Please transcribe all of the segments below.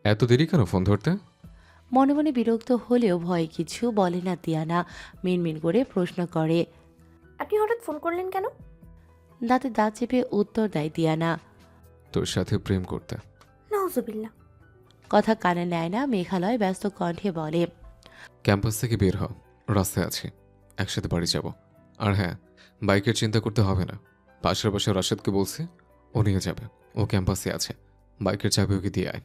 এত দেরি কেন ফোন ধরতে? মনে মনে বিরক্ত হলেও ভয়ে কিছু বলে না তিয়ানা। মিনমিন করে প্রশ্ন করে। আপনি হঠাৎ ফোন করলেন কেন? দাঁতে দাঁত চেপে উত্তর দেয় তিয়ানা। তোর সাথে প্রেম করতে। নাউজুবিল্লাহ। কথা কানে নেয় না মেঘালয় ব্যস্ত কণ্ঠে বলে। ক্যাম্পাস থেকে বের হ, রাস্তায় আছি, একসাথে বাড়ি যাব। আর হ্যাঁ, বাইকের চিন্তা করতে হবে না। পাশের পাশে রাশেদকে বলছি, ও নিয়ে যাবে। ও ক্যাম্পাসে আছে, বাইকের চাবি ওকে দিয়ে আয়।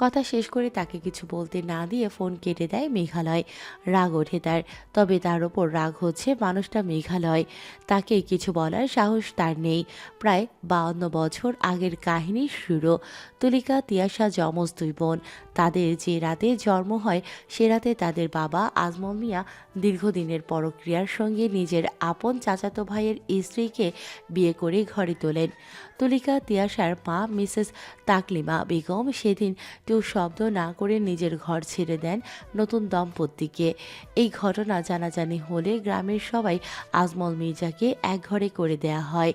কথা শেষ করে তাকে কিছু বলতে না দিয়ে ফোন কেটে দেয় মেঘালয়। রাগ ওঠে তার। তবে তার ওপর রাগ হচ্ছে মানুষটা মেঘালয়। তাকে কিছু বলার সাহস তার নেই। প্রায় 52 বছর আগের কাহিনী শুরু। তুলিকা তিয়াশা যমজ দুই বোন। তাদের যে রাতে জন্ম হয় সে রাতে তাদের বাবা আজমল মিয়া দীর্ঘদিনের পরক্রিয়ার সঙ্গে নিজের আপন চাচাতো ভাইয়ের স্ত্রীকে বিয়ে করে ঘরে তোলেন। তুলিকা তিয়াশার মা মিসেস তাকলিমা বেগম সেদিন কেউ শব্দ না করে নিজের ঘর ছেড়ে দেন নতুন দম্পতিকে। এই ঘটনা জানাজানি হলে গ্রামের সবাই আজমল মির্জাকে এক ঘরে করে দেয়া হয়।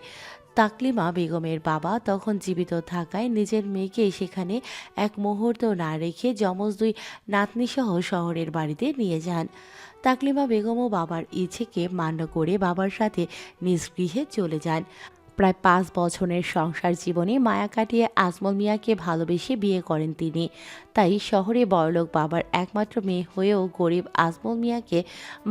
তাকলিমা বেগমের বাবা তখন জীবিত থাকায় নিজের মেয়েকে সেখানে এক মুহূর্ত না রেখে যমজ দুই নাতনিসহ শহরের বাড়িতে নিয়ে যান। তাকলিমা বেগমও বাবার ইচ্ছেকে মান্য করে বাবার সাথে নিজ গৃহে চলে যান। প্রায় 5 বছরের সংসার জীবনে মায়া কাটিয়ে আজমল মিয়াকে ভালোবেসে বিয়ে করেন তিনি। তাই শহরে বড়লোক বাবার একমাত্র মেয়ে হয়েও গরিব আজমল মিয়াকে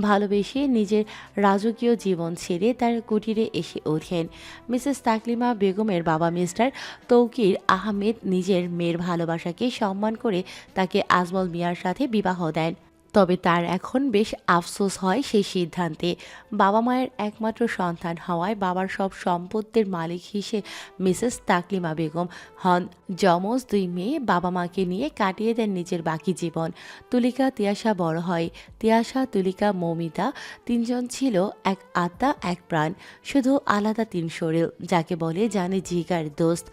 ভালোবেসে নিজের রাজকীয় জীবন ছেড়ে তার কুটিরে এসে ওঠেন। মিসেস তাকলিমা বেগমের বাবা মিস্টার তৌকির আহমেদ নিজের মেয়ের ভালোবাসাকে সম্মান করে তাকে আজমল মিয়ার সাথে বিবাহ দেন। তবে তার এখন বেশ আফসোস হয় সেই সিদ্ধান্তে। বাবা মায়ের একমাত্র সন্তান হওয়ায় বাবার সব সম্পত্তির মালিক হিসেবে মিসেস তাকলিমা বেগম হন। যমজ দুই মেয়ে বাবা মাকে নিয়ে কাটিয়ে দেন নিজের বাকি জীবন। তুলিকা তিয়াশা বড় হয়। তিয়াশা, তুলিকা, মৌমিতা তিনজন ছিল এক আত্মা এক প্রাণ, শুধু আলাদা তিন শরীর, যাকে বলে জানে জিগার দোস্ত।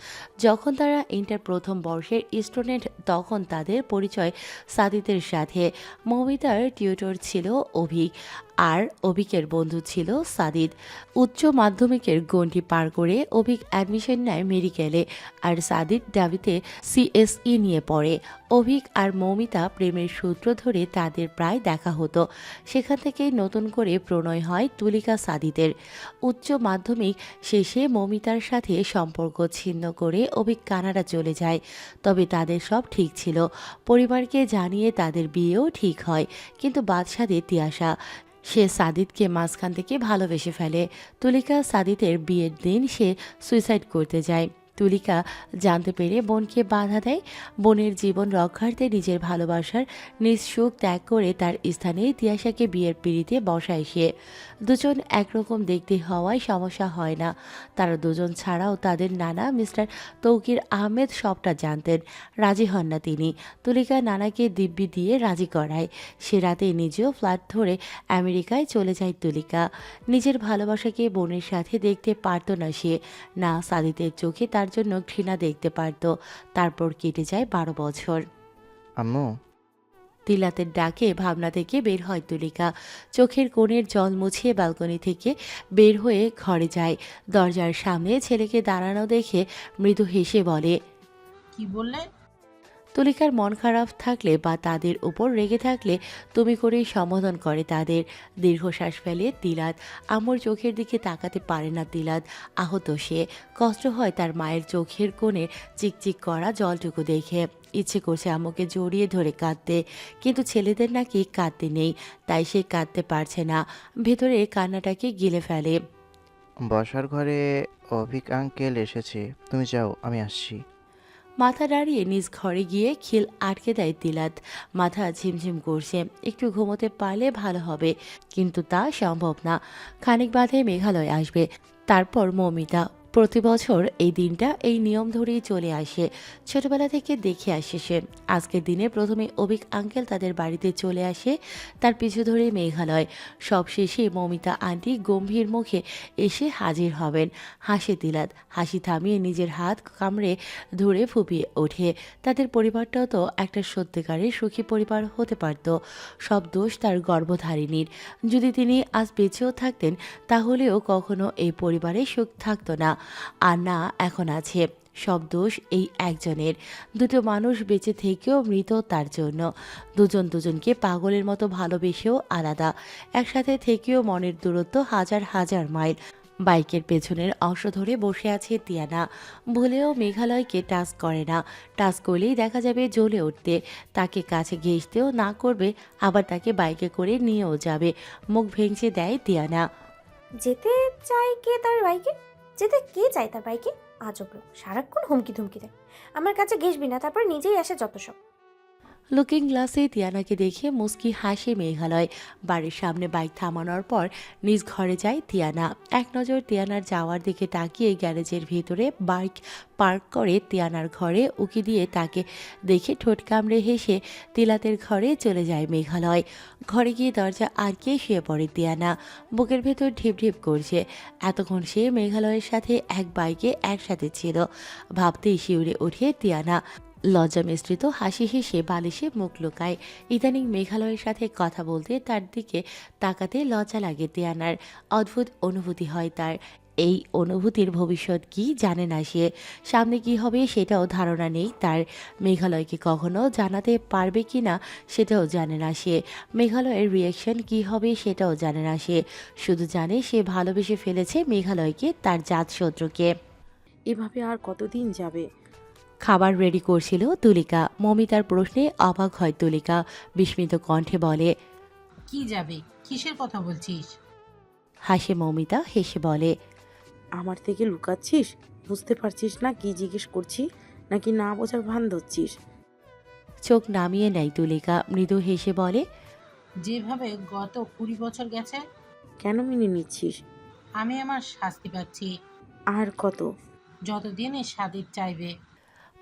যখন তারা ইন্টার প্রথম বর্ষের স্টুডেন্ট তখন তাদের পরিচয় সাদিতের সাথে। মৌমিতার টিউটর ছিল অভিক, আর অভিকের বন্ধু ছিল সাদিদ। উচ্চ মাধ্যমিকের গণ্ডি পার করে অভিক অ্যাডমিশন নেয় মেডিকেলে, আর সাদিদ ডাবিতে সিএসই নিয়ে পড়ে। অভিক আর মৌমিতা প্রেমের সূত্র ধরে তাদের প্রায় দেখা হতো। সেখান থেকেই নতুন করে প্রণয় হয় তুলিকা সাদিদের। উচ্চ মাধ্যমিক শেষে মৌমিতার সাথে সম্পর্ক ছিন্ন করে অভিক কানাডা চলে যায়। তবে তাদের সব ঠিক ছিল। পরিবারকে জানিয়ে তাদের বিয়েও ঠিক হয়। কিন্তু বাদশাদের তিয়াশা, সে সাদিদকে মাঝখান থেকে ভালোবেসে ফেলে। তুলিকা সাদিদের বিয়ের দিন সে সুইসাইড করতে যায়। তুলিকা জানতে পেরে বোনকে বাধা দেয়। বোনের জীবন রক্ষার্থে নিজের ভালোবাসার নিঃসুখ ত্যাগ করে তার স্থানে তিয়াশাকে বিয়ের পিঁড়িতে বসায় সে। দুজন একরকম দেখতে হওয়ায় সমস্যা হয় না। তারা দুজন ছাড়াও তাদের নানা মিস্টার তৌকির আহমেদ সবটা জানতেন। রাজি হন না তিনি। তুলিকা নানাকে দিব্যি দিয়ে রাজি করায়। সে রাতে নিজেও ফ্ল্যাট ধরে আমেরিকায় চলে যায় তুলিকা। নিজের ভালোবাসাকে বোনের সাথে দেখতে পারত না সে, না সাদিতের চোখে তার জন্য ঘৃণা দেখতে পারত। তারপর কেটে যায় 12 বছর। আম্মু, তিলাতের ডাকে ভাবনা থেকে বের হয় তুলিকা। চোখের কোণের জল মুছিয়ে ব্যালকনি থেকে বের হয়ে ঘরে যায়। দরজার সামনে ছেলেকে দাঁড়ানো দেখে মৃদু হেসে বলে। কি বললে? তুলিকার মন খারাপ থাকলে বা তাদের উপর রেগে থাকলে তুমি করেই সম্বোধন করে তাদের। দীর্ঘশ্বাস ফেলে তিলাত। আম্মুর চোখের দিকে তাকাতে পারে না তিলাত। আহত সে। কষ্ট হয় তার মায়ের চোখের কোণে চিকচিক করা জলটুকু দেখে। ইচ্ছে করছে আম্মুকে জড়িয়ে ধরে কাঁদতে, কিন্তু ছেলেদের নাকি কাঁদতে নেই, তাই সে কাঁদতে পারছে না। ভেতরে কান্নাটাকে গিলে ফেলে। বসার ঘরে অভিক আঙ্কেল এসেছে। তুমি যাও, আমি আসছি। মাথা নাড়িয়ে নিজ ঘরে গিয়ে খিল আটকে দেয় তিলাত। মাথা ঝিমঝিম করছে। একটু ঘুমোতে পারলে ভালো হবে, কিন্তু তা সম্ভব না। খানিক বাদে মেঘালয় আসবে, তারপর মৌমিতা। প্রতি বছর এই দিনটা এই নিয়ম ধরেই চলে আসে। ছোটবেলা থেকে দেখে আসে সে। আজকের দিনে প্রথমে অভিক আঙ্কেল তাদের বাড়িতে চলে আসে, তার পিছু ধরে মেঘালয়। সবশেষে মৌমিতা আন্টি গম্ভীর মুখে এসে হাজির হবেন। হাসে তিলাত। হাসি থামিয়ে নিজের হাত কামড়ে ধরে ফুপিয়ে ওঠে। তাদের পরিবারটাও তো একটা সত্যিকারের সুখী পরিবার হতে পারত। সব দোষ তার গর্ভধারিণীর। যদি তিনি আজ বেঁচেও থাকতেন তাহলেও কখনো এই পরিবারে সুখ থাকতো না। আর না, এখন আছে। সব দোষ এই একজনের। দুটো মানুষ বেঁচে থেকেও মৃত তার জন্য। দুজন দুজনকে পাগলের মতো ভালোবেসেও আলাদা, একসাথে থেকেও মনের দূরত্ব হাজার হাজার মাইল। বাইকের পেছনের অংশ ধরে বসে আছে তিয়ানা। ভুলেও মেঘালয়কে টাচ করে না। টাচ করলেই দেখা যাবে জ্বলে উঠতে। তাকে কাছে ঘেঁষতেও না করবে, আবার তাকে বাইকে করে নিয়েও যাবে। মুখ ভেঙচে দেয় তিয়ানা। যেতে চায় কে তার বাইকে? যেতে কে চায় তার বাইকে? আজব লোক, সারাক্ষণ হুমকি ধুমকি দেয়। আমার কাছে ঘেসবি না, তারপর নিজেই আসে যত সব। লুকিং গ্লাসে তিয়ানাকে দেখে মুস্কি হাসে মেঘালয়। বাড়ির সামনে বাইক থামানোর পর নিজ ঘরে যায় তিয়ানা। এক নজর তিয়ানার যাওয়ার দিকে তাকিয়ে গ্যারেজের ভিতরে বাইক পার্ক করে তিয়ানার ঘরে উকি দিয়ে তাকে দেখে ঠোঁট কামড়ে হেসে তিলাতের ঘরে চলে যায় মেঘালয়। ঘরে গিয়ে দরজা আটকে শুয়ে পড়ে তিয়ানা। বুকের ভেতর ঢিপ ঢিপ করছে। এতক্ষণ সে মেঘালয়ের সাথে এক বাইকে একসাথে ছিল। ভাবতেই শিউরে ওঠে তিয়ানা। লজ্জা মিশ্রিত হাসি হেসে বালিশে মুখ লুকায়। ইদানিং মেঘালয়ের সাথে কথা বলতে তার দিকে তাকাতে লজ্জা লাগে তিয়ানার। অদ্ভুত অনুভূতি হয় তার। এই অনুভূতির ভবিষ্যৎ কি জানে না সে। সামনে কি হবে সেটাও ধারণা নেই তার। মেঘালয়কে কখনো জানাতে পারবে কি না সেটাও জানে না সে। মেঘালয়ের রিয়াকশন কি হবে সেটাও জানে না সে। শুধু জানে সে ভালোবেসে ফেলেছে মেঘালয়কে, তার জাতশত্রুকে। এভাবে আর কতদিন যাবে? খাবার রেডি করছিল তুলিকা। মমিতার প্রশ্নে অবাক হয় তুলিকা। বিস্মিত কণ্ঠে বলে, কি যাবে? কিসের কথা বলছিস? হাসে মমিতা, হেসে বলে, আমার থেকে লুকাচ্ছিস? বুঝতে পারছিস না কি জিজ্ঞেস করছি, নাকি না বোঝার ভান ধরছিস? চোখ নামিয়ে নেয় তুলিকা। মৃদু হেসে বলে, যেভাবে গত 20 বছর গেছে, কেন মেনে নিচ্ছিস? আমি আমার শাস্তি পাচ্ছি। আর কত? যতদিন এ স্বাদের চাইবে।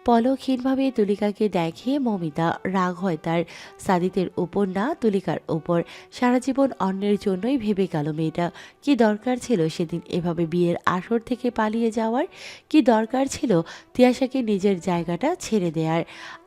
পলকহীনভাবে তুলিকাকে দেখে মমিতা। রাগ হয় তার, সাদিতের উপর না তুলিকার উপর। সারা জীবন অন্যের জন্যই ভেবে গেল মেয়েটা। কি দরকার ছিল সেদিন এভাবে বিয়ের আসর থেকে পালিয়ে যাওয়ার? কি দরকার ছিল তিয়াশাকে নিজের জায়গাটা ছেড়ে দেওয়ার?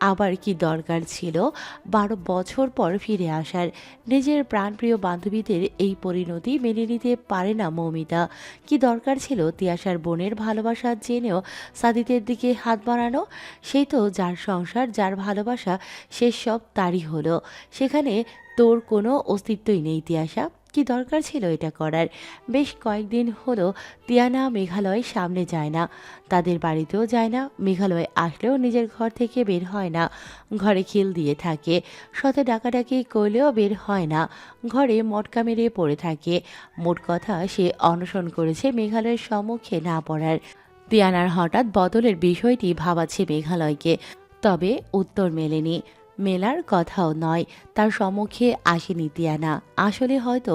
আবার কি দরকার ছিল 12 বছর পর ফিরে আসার? নিজের প্রাণপ্রিয় বান্ধবীদের এই পরিণতি মেনে নিতে পারে না মৌমিতা। কি দরকার ছিল তিয়াশার বোনের ভালোবাসা জেনেও সাদিতের দিকে হাত বাড়ানো? সেই তো যার সংসার, যার ভালোবাসা, শেষ সব তারই হলো। সেখানে তোর কোনো অস্তিত্বই নেই তিয়াশা। কি দরকার ছিল এটা করার? বেশ কয়েকদিন হলো তিয়ানা মেঘালয় সামনে যায় না, তাদের বাড়িতেও যায় না। মেঘালয় আসলেও নিজের ঘর থেকে বের হয় না, ঘরে খিল দিয়ে থাকে। শতে ডাকাডাকি করলেও বের হয় না, ঘরে মটকা মেরে পড়ে থাকে। মোট কথা, সে অনশন করেছে মেঘালয়ের সম্মুখে না পড়ার। তিয়ানার হঠাৎ বদলের বিষয়টি ভাবাচ্ছে মেঘালয়কে, তবে উত্তর মেলেনি। মেলার কথাও নয়, তার সম্মুখে আসেনি তিয়ানা। আসলে হয়তো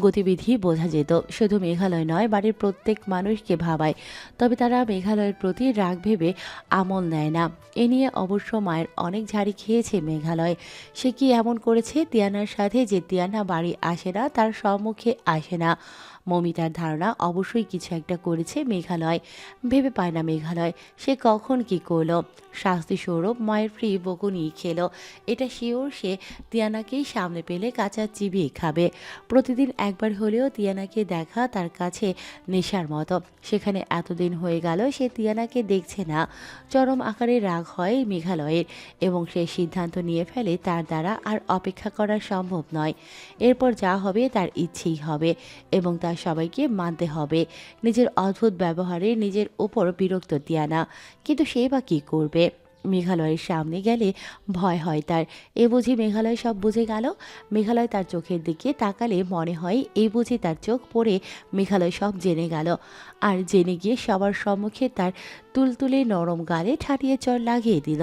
গতিবিধি বোঝা যেত। শুধু মেঘালয় নয়, বাড়ির প্রত্যেক মানুষকে ভাবায়, তবে তারা মেঘালয়ের প্রতি রাগ ভেবে আমল নেয় না। এ নিয়ে অবশ্য মায়ের অনেক ঝাড়ি খেয়েছে মেঘালয়। সে কি এমন করেছে তিয়ানার সাথে যে তিয়ানা বাড়ি আসে না, তার সম্মুখে আসে না? মমিতার ধারণা অবশ্যই কিছু একটা করেছে মেঘালয়। ভেবে পায় না মেঘালয় সে কখন কি করলো। শাস্তি স্বরূপ মায়ের ফ্রি বকুনি খেলো, এটা শিওর। সে তিয়ানাকেই সামনে পেলে কাঁচা চিবিয়ে খাবে। প্রতিদিন একবার হলেও তিয়ানাকে দেখা তার কাছে নেশার মতো। সেখানে এতদিন হয়ে গেল সে তিয়ানাকে দেখছে না। চরম আকারে রাগ হয় মেঘালয়ের, এবং সে সিদ্ধান্ত নিয়ে ফেলে তার দ্বারা আর অপেক্ষা করা সম্ভব নয়। এরপর যা হবে তার ইচ্ছেই হবে, এবং তা সবাইকে মানতে হবে। নিজের অদ্ভুত ব্যবহারে নিজের উপর বিরক্ত তিয়ানা, কিন্তু সে বা কী করবে? মেঘালয়ের সামনে গেলে ভয় হয় তার। এ বুঝি মেঘালয় সব বুঝে গেল? মেঘালয় তার চোখের দিকে তাকালে মনে হয় এই বুঝি তার চোখ পড়ে মেঘালয় সব জেনে গেল, আর জেনে গিয়ে সবার সম্মুখে তার তুলতুলে নরম গালে ঠাটিয়ে চড় লাগিয়ে দিল।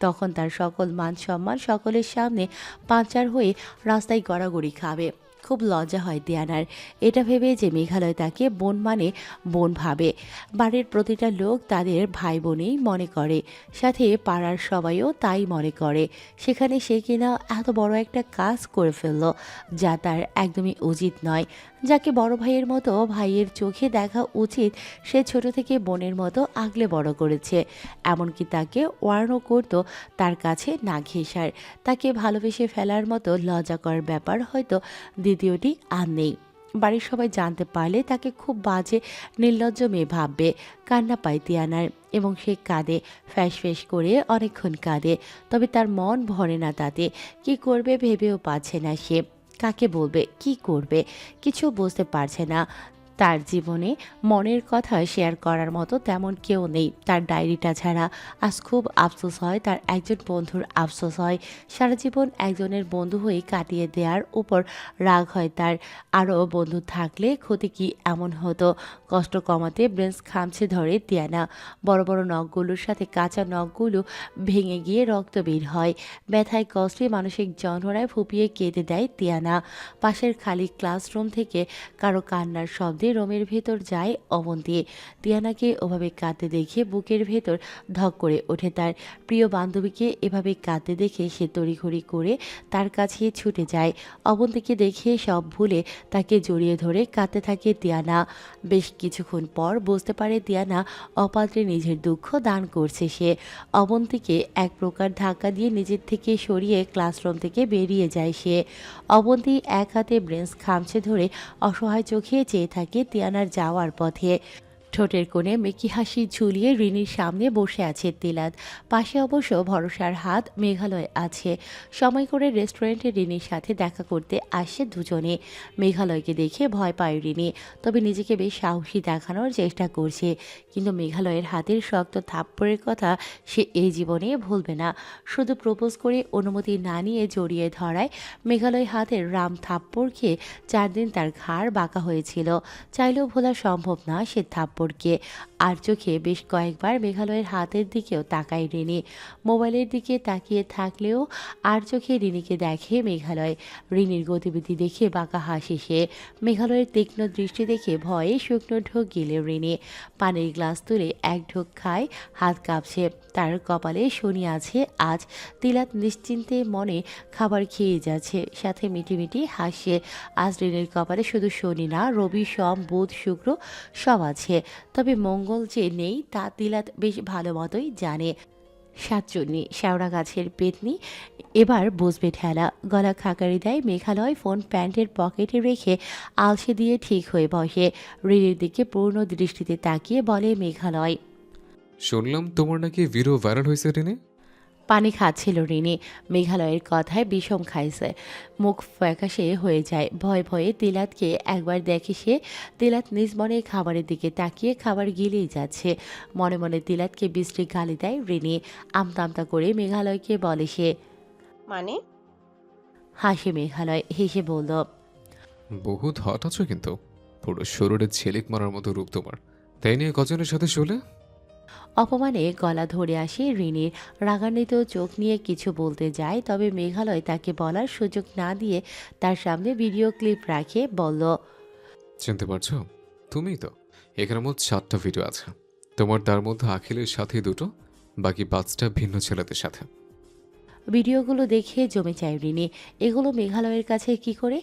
তখন তার সকল মান সম্মান সকলের সামনে পাঞ্চার হয়ে রাস্তায় গড়াগড়ি খাবে। খুব লজ্জা হয় তিয়ানার, এটা ভেবে যে মেঘালয় তাকে বোন মানে বোন ভাবে। বাড়ির প্রতিটা লোক তাদের ভাই বোনেই মনে করে, সাথে পাড়ার সবাইও তাই মনে করে। সেখানে সে কিনা এত বড় একটা কাজ করে ফেলল, যা তার একদমই উচিত নয়। যাকে বড় ভাইয়ের মতো ভাইয়ের চোখে দেখা উচিত, সে ছোট থেকে বোনের মতো আগলে বড় করেছে। এমনকি তাকে ওয়ার্নও করত তার কাছে না ঘেঁষার। তাকে ভালোবেসে ফেলার মতো লজ্জাকর ব্যাপার হয়তো দ্বিতীয়টি আর নেই। বাড়ির সবাই জানতে পারলে তাকে খুব বাজে নির্লজ্জ মেয়ে ভাববে। কান্না পায় তিয়ানার এবং সে কাঁদে, ফ্যাস ফ্যাস করে অনেকক্ষণ কাঁদে। তবে তার মন ভরে না তাতে। কি করবে ভেবেও পাচ্ছে না সে। কাকে বলবে, কি করবে, কিছু বুঝতে পারছে না। তার জীবনে মনের কথা শেয়ার করার মতো তেমন কেউ নেই তার ডায়েরিটা ছাড়া। আজ খুব আফসোস হয়, তার একজন বন্ধুর আফসোস হয়। সারা জীবন একজনের বন্ধু হয়ে কাটিয়ে দেওয়ার উপর রাগ হয় তার। আরও বন্ধু থাকলে ক্ষতি কি এমন হতো। কষ্ট কমাতে ব্রেঞ্চ খামছে ধরে তিয়ানা। বড় বড় নখগুলোর সাথে কাঁচা নখগুলো ভেঙে গিয়ে রক্ত বের হয়। ব্যথায় কষ্টে মানসিক যন্ত্রণায় ফুপিয়ে কেঁদে দেয় তিয়ানা। পাশের খালি ক্লাসরুম থেকে কারো কান্নার শব্দে রুমের ভেতর যায় অবন্তী। তিয়ানাকে ওভাবে কাঁদতে দেখে বুকের ভেতর ধক করে ওঠে তার। প্রিয় বান্ধবীকে এভাবে কাঁদতে দেখে সে তড়িঘড়ি করে তার কাছে ছুটে যায়। অবন্তীকে দেখে সব ভুলে তাকে জড়িয়ে ধরে কাঁদতে থাকে তিয়ানা। বেশ কিছুক্ষণ পর বুঝতে পারে তিয়ানা অপাত্রে নিজের দুঃখ দান করছে সে। অবন্তীকে এক প্রকার ধাক্কা দিয়ে নিজের থেকে সরিয়ে ক্লাসরুম থেকে বেরিয়ে যায় সে। অবন্তী এক হাতে ব্রেঞ্চ খামছে ধরে অসহায় চোখে চেয়ে থাকে তিয়ানার যাওয়ার পথে। ঠোঁটের কোণে মেকি হাসি ঝুলিয়ে রিনির সামনে বসে আছে তিলাত। পাশে অবশ্য ভরসার হাত মেঘালয় আছে। সময় করে রেস্টুরেন্টে রিনির সাথে দেখা করতে আসে দুজনে। মেঘালয়কে দেখে ভয় পায় রিনি, তবে নিজেকে বেশ সাহসী দেখানোর চেষ্টা করছে। কিন্তু মেঘালয়ের হাতের শক্ত থাপ্পড়ের কথা সে এই জীবনে ভুলবে না। শুধু প্রপোজ করে অনুমতি না নিয়ে জড়িয়ে ধরায় মেঘালয় হাতের রাম থাপ্পড় খেয়ে 4 দিন তার ঘাড় বাঁকা হয়েছিল। চাইলেও ভোলা সম্ভব না সে থাপ্পড়কে। আর চোখে বেশ কয়েকবার মেঘালয়ের হাতের দিকেও তাকায় রিনি। মোবাইলের দিকে তাকিয়ে থাকলেও আর চোখে রিনিকে দেখে মেঘালয়। রিনির গতিবিধি দেখে বাঁকা হাসি সে। মেঘালয়ের তীক্ষ্ণ দৃষ্টি দেখে ভয়ে শুকনো ঢোক গিলে রিনি। পানির গ্লাস তুলে এক ঢোক খায়, হাত কাঁপছে। তার কপালে শনি আছে আজ। তিলাত নিশ্চিন্তে মনে খাবার খেয়ে যাচ্ছে, সাথে মিটিমিটি হাসে। আজ রিনির কপালে শুধু শনি না, রবি সোম বুধ শুক্র সব আছে। তবে মঙ্গল যে নেই তা তিলাত বেশ ভালো মতোই জানে। সাতচুন্নি শ্যাওড়া গাছের পেতনি এবার বসবে ঠেলা। গলা খাকারি দেয় মেঘালয়। ফোন প্যান্টের পকেটে রেখে আলসে দিয়ে ঠিক হয়ে বসে। রিনির দিকে পূর্ণ দৃষ্টিতে তাকিয়ে বলে মেঘালয়। শুনলাম তোমার নাকি ভিডিও ভাইরাল হয়েছে রিনে। পানি খাচ্ছিল রিনি। মেঘালয়ের কথায় বিষম খাইছে। মুখ ফ্যাকাশে হয়ে যায়। ভয়ে ভয়ে তিলাতকে একবার দেখে সে। তিলাত নিজ মনে খাবারের দিকে তাকিয়ে খাবার গিলেই যাচ্ছে। মনে মনে তিলাতকে বিশ্রী গালি দেয় রিনি। আমতা আমতা করে মেঘালয়কে বলে সে। মানে? হাসে মেঘালয়, হেসে বলল। বহুত হট আছো কিন্তু, পুরো শরীরে ছেলেক মারার মতো রূপ তোমার। তাই নিয়ে কজনের সাথে শুলে? অপমানে গলা ধরে আসে রিনির। রাগান্বিত চোখ নিয়ে কিছু বলতে যায়, তবে মেঘালয় তাকে বলার সুযোগ না দিয়ে তার সামনে ভিডিও ক্লিপ রাখে বলল। চিনতে পারছো? তুমিই তো। এখানে মোট 7টা ভিডিও আছে তোমার, তার মধ্যে আখিলের সাথে 2টো, বাকি 5টা ভিন্ন ছেলেদের সাথে। ভিডিওগুলো দেখে জমে যায় রিনি। এগুলো মেঘালয়ের কাছে কি করে?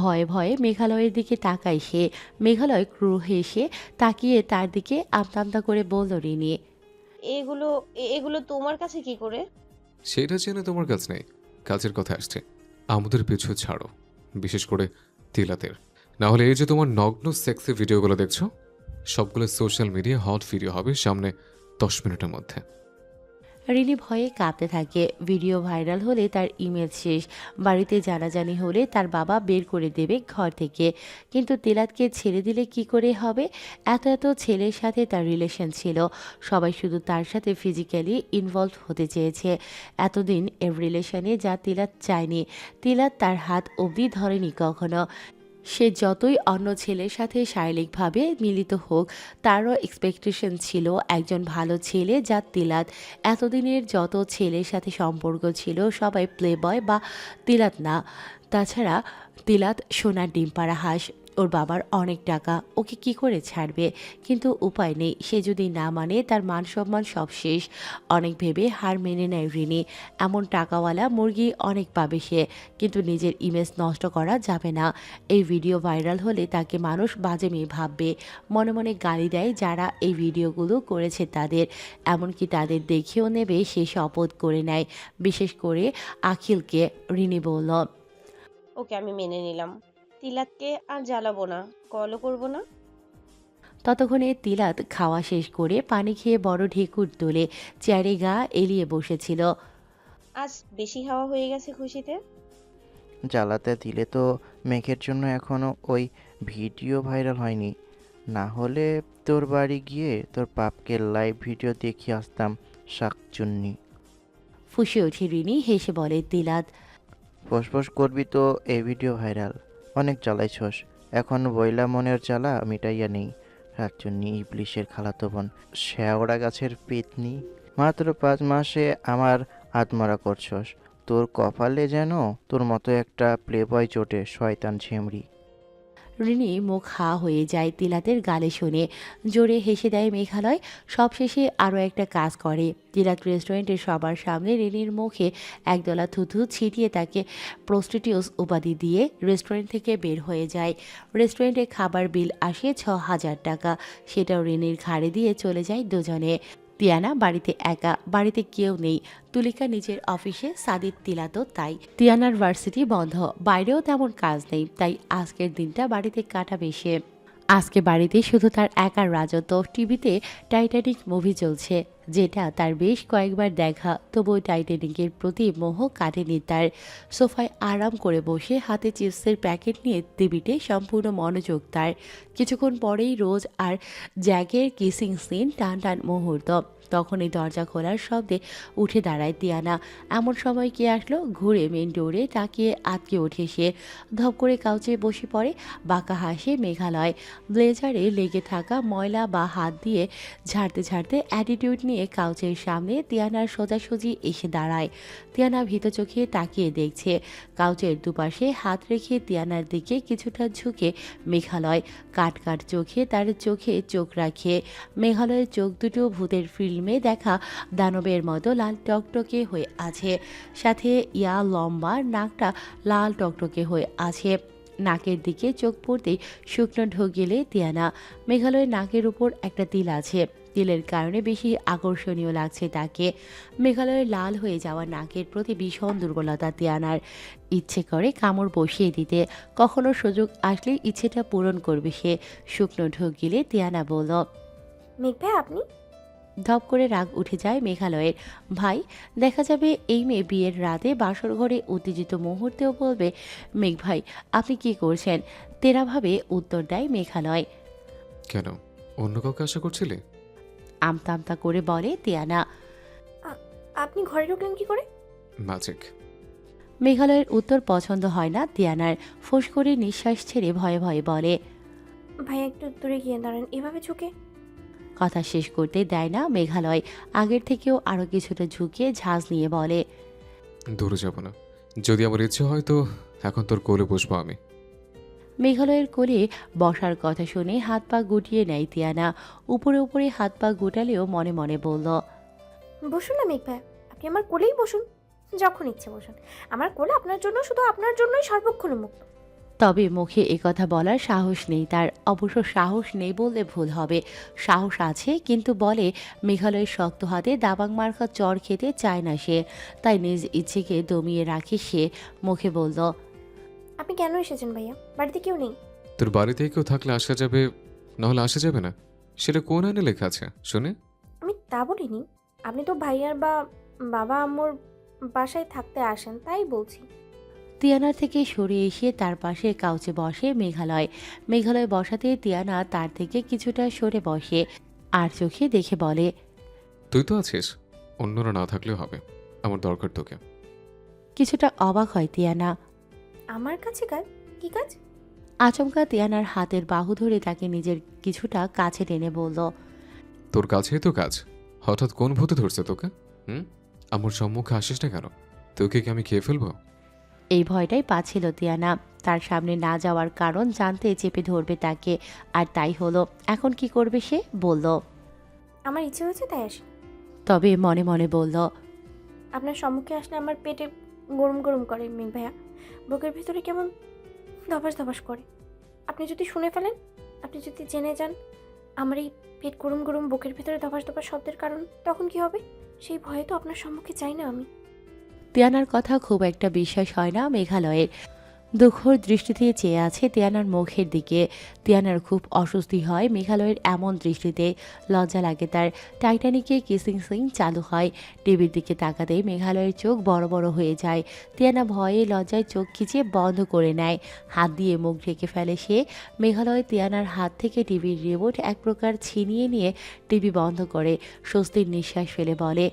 ভয়ে ভয়ে মেঘালয়ের দিকে তাকায় সে। মেঘালয় ক্রু হেসে তাকিয়ে তার দিকে আমতা আমতা করে বলল রিনি। এগুলো এগুলো তোমার কাছে কি করে? সেটা জেনে তোমার কাজ নেই। কাজের কথা আসছে, আমাদের পিছু ছাড়ো, বিশেষ করে তিলাতের। না হলে এই যে তোমার নগ্ন সেক্সি ভিডিওগুলো দেখছো, সবগুলো সোশ্যাল মিডিয়া হট ভিডিও হবে সামনে 10 মিনিটের মধ্যে। রিনি ভয়ে কাঁপতে থাকে। ভিডিও ভাইরাল হলে তার ইমেজ শেষ। বাড়িতে জানাজানি হলে তার বাবা বের করে দেবে ঘর থেকে। কিন্তু তিলাতকে ছেড়ে দিলে কি করে হবে? এত এত ছেলের সাথে তার রিলেশন ছিল। সবাই শুধু তার সাথে ফিজিক্যালি ইনভলভ হতে চেয়েছে। এতদিন এর রিলেশনে যা তিলাত চায়নি। তিলাত তার হাত অবধি ধরেনি কখনো। সে যতই অন্য ছেলের সাথে শারীরিকভাবে মিলিত হোক, তারও এক্সপেকটেশন ছিল একজন ভালো ছেলে যা তিলাত। এতদিনের যত ছেলের সাথে সম্পর্ক ছিল সবাই প্লে বয় বা তিলাত না। তাছাড়া তিলাত সোনার ডিম পাড়া হাঁস। ওর বাবার অনেক টাকা, ওকে কি করে ছাড়বে? কিন্তু উপায় নেই, সে যদি না মানে তার মান সম্মান সব শেষ। অনেক ভেবে হার মেনে নেয় রিনি। এমন টাকাওয়ালা মুরগি অনেক পাবে সে, কিন্তু নিজের ইমেজ নষ্ট করা যাবে না। এই ভিডিও ভাইরাল হলে তাকে মানুষ বাজে মেয়ে ভাববে। মনে মনে গালি দেয় যারা এই ভিডিওগুলো করেছে তাদের। এমনকি তাদের দেখেও নেবে সে শপথ করে নেয়, বিশেষ করে আখিলকে। রিনি বলল। ওকে, আমি মেনে নিলাম। তিলাতকে আর জ্বালাবো না, কলও করবো না। ততক্ষণে তিলাত খাওয়া শেষ করে পানি খেয়ে বড় ঢেকুর তুলে চেয়ারে গা এলিয়ে বসেছিল। আজ বেশি হাওয়া হয়ে গেছে খুশিতে। জ্বালাতে দিলে তো মেঘের জন্য এখনো ওই ভিডিও ভাইরাল হয়নি। না হলে তোর বাড়ি গিয়ে তোর বাপকে লাইভ ভিডিও দেখিয়ে আসতাম শাকচুন্নি। ফুঁসে ওঠে রিনি, হেসে বলে তিলাত। ফোসফোস করবি তো এই ভিডিও ভাইরাল। অনেক জ্বালাইছস, এখন বইলা মনের জ্বালা মিটাইয়া নেই। শাকচুন্নি ইবলিশের খালাতো বোন, শেওড়া গাছের পেতনি। মাত্র 5 মাসে আমার আত্মরা করছস। তোর কপালে যেন তোর মতো একটা প্লেবয় জোটে, শয়তান ঝেমড়ি। রিনি মুখ হা হয়ে যায় তিলাতের গালে শুনে। জোরে হেসে দেয় মেঘালয়। সবশেষে আরও একটা কাজ করে। তিলাত রেস্টুরেন্টের সবার সামনে রিনির মুখে একদলা থুথু ছিটিয়ে তাকে প্রস্টিটিউস উপাধি দিয়ে রেস্টুরেন্ট থেকে বের হয়ে যায়। রেস্টুরেন্টে খাবার বিল আসে 6,000 টাকা। সেটাও রিনির ঘাড়ে দিয়ে চলে যায় দুজনে। তিয়ানা বাড়িতে একা, বাড়িতে কেউ নেই। তুলিকা নিজের অফিসে, সাদিদ তিলাতও তাই। তিয়ানার ভার্সিটি বন্ধ, বাইরেও তেমন কাজ নেই, তাই আজকের দিনটা বাড়িতে কাটাবে সে। আজকে বাড়িতে শুধু তার একার রাজত্ব। টিভিতে টাইটানিক মুভি চলছে, যেটা তার বেশ কয়েকবার দেখা, তবুও টাইটানিকের প্রতি মোহ কাটেনি তার। সোফায় আরাম করে বসে হাতে চিপসের প্যাকেট নিয়ে টিভিতে সম্পূর্ণ মনোযোগ তার। কিছুক্ষণ পরেই রোজ আর জ্যাকের কিসিং সিন, টান টান মুহূর্ত। তখনই দরজা খোলার শব্দে উঠে দাঁড়ায় তিয়ানা। এমন সময় কে আসলো? ঘুরে মেন ডোরে তাকিয়ে আটকে ওঠে সে। ধপ করে কাউচে বসে পড়ে। বাঁকা হাসে মেঘালয়। ব্লেজারে লেগে থাকা ময়লা বা হাত দিয়ে ঝাড়তে ঝাড়তে অ্যাটিটিউড নিয়ে কাউচের সামনে তিয়ানার সোজাসুজি এসে দাঁড়ায়। তিয়ানা ভীত চোখে তাকিয়ে দেখছে। কাউচের দুপাশে হাত রেখে তিয়ানার দিকে কিছুটা ঝুঁকে মেঘালয়। কাট কাট চোখে তার চোখে চোখ রাখে। মেঘালয়ের চোখ দুটো ভূতের ফিল্মে দেখা দানবের মতো লাল টকটকে হয়ে আছে। সাথে ইয়া লম্বা নাকটা লাল টকটকে হয়ে আছে। নাকের দিকে চোখ পড়তেই শুকনো ঢোক গেলে তিয়ানা। মেঘালয়ের নাকের উপর একটা তিল আছে। তিলের কারণে বেশি আকর্ষণীয় লাগছে তাকে। মেঘালয়ের লাল হয়ে যাওয়া নাকের প্রতি ভীষণ দুর্বলতা তিয়ানার। ইচ্ছে করে কামড় বসিয়ে দিতে। কখনো সুযোগ আসলে ইচ্ছেটা পূরণ করবে সে। শুকনো ঢোক গিলে তিয়ানা বলল। মেঘ ভাই আপনি? ধপ করে রাগ উঠে যায় মেঘালয়ের। ভাই, দেখা যাবে এই মেয়ে বিয়ের রাতে বাসর ঘরে উত্তেজিত মুহূর্তেও বলবে মেঘ ভাই আপনি কি করছেন। তেরাভাবে উত্তর দেয় মেঘালয়। কেন, অন্য কাউকে আশা করছিলে? আমতা আমতা করে বলে তিয়ানা। আপনি ঘরে ঢুকলেন কি করে? ম্যাজিক। মেঘালয়ের উত্তর পছন্দ হয় না তিয়ানার। ফোঁস করে নিঃশ্বাস ছেড়ে ভয়ে ভয়ে বলে। ভাই একটু দূরে গিয়ে দাঁড়ান, এভাবে ঝুঁকে। কথা শেষ করতে দেয় না মেঘালয়। আগের থেকেও আরও কিছুটা ঝুঁকিয়ে ঝাঁজ নিয়ে বলে। দূরে যাব না। যদি আমার ইচ্ছে হয় তো এখন তোর কোলে বসবো আমি। মেঘালয়ের কোলে বসার কথা শুনে হাত পা গুটিয়ে নেয় তিয়ানা। উপরে উপরে হাত পা গুটালেও মনে মনে বলল। বসুন না মেঘ ভাই, আপনি আমার কোলেই বসুন, যখন ইচ্ছে বসুন। আমার কোলে আপনার জন্য, শুধু আপনার জন্যই সর্বক্ষণ মুক্ত। তবে মুখে একথা বলার সাহস নেই তার। অবশ্য সাহস নেই বললে ভুল হবে। সাহস আছে, কিন্তু বলে মেঘালয়ের শক্ত হাতে দাবাং মার্কা চড় খেতে চায় না সে। তাই নিজ ইচ্ছেকে দমিয়ে রাখে সে। মুখে বলল। আপনি কেন এসেছেন ভাইয়া? বাড়িতে কেউ নেই? তোর বাড়িতে কেউ থাকলে আসা যাবে, নাহলে আসা যাবে না। সেটা কোন আইনে লেখা আছে শুনে? আমি তা বলিনি। আপনি তো ভাইয়ার বা বাবা আম্মুর বাসায় থাকতে আসেন, তাই বলছি। তিয়ানার থেকে সরে এসে তার পাশে কাউচে বসে মেঘালয়। মেঘালয় বসাতে তিয়ানা তার থেকে কিছুটা সরে বসে। আর চোখে দেখে বলে। তুই তো আছিস, অন্যরা না থাকলেও হবে। আমার দরকার তোকে। কিছুটা অবাক হয় তিয়ানা। আমার কাছে কাজ? কি কাজ? আচমকা তিয়ানার হাতের বাহু ধরে তাকে নিজের কিছুটা কাছে টেনে বলল। তোর কাছেই তো কাজ। হঠাৎ কোন ভূতে ধরছে তোকে? আমার সম্মুখে আসিস না কেন? তোকে কি আমি খেয়ে ফেলবো? এই ভয়টাই পাচ্ছিল তিয়ানা। তার সামনে না যাওয়ার কারণ জানতে চেপে ধরবে তাকে। আর তাই হলো। এখন কি করবে সে? বলল। আমার ইচ্ছে হয়েছে তাই আসি। তবে মনে মনে বলল। আপনার সম্মুখে আসলে আমার পেটে গরম গরম করে মেঘ ভাইয়া। বুকের ভিতরে কেমন ধপাস ধপাস করে। আপনি যদি শুনে ফেলেন, আপনি যদি জেনে যান আমার এই পেট গরম গরম বুকের ভিতরে ধপাস ধপাস শব্দের কারণ, তখন কি হবে? সেই ভয়ে তো আপনার সম্মুখে চাই না আমি। তিয়ানার কথা খুব একটা বিশ্বাস হয় না মেঘালয়ের। দুঃখর দৃষ্টি দিয়ে চেয়ে আছে তিয়ানার মুখের দিকে। তিয়ানার খুব অস্বস্তি হয় মেঘালয়ের এমন দৃষ্টিতে। লজ্জা লাগে তার। টাইটানিকে কিসিং সিন চালু হয়। টিভির দিকে তাকাতেই মেঘালয়ের চোখ বড় বড় হয়ে যায়। তিয়ানা ভয়ে লজ্জায় চোখ খিচিয়ে বন্ধ করে নেয়। হাত দিয়ে মুখ ঢেকে ফেলে সে। মেঘালয় তিয়ানার হাত থেকে টিভির রিমোট এক প্রকার ছিনিয়ে নিয়ে টিভি বন্ধ করে স্বস্তির নিঃশ্বাস ফেলে বলে,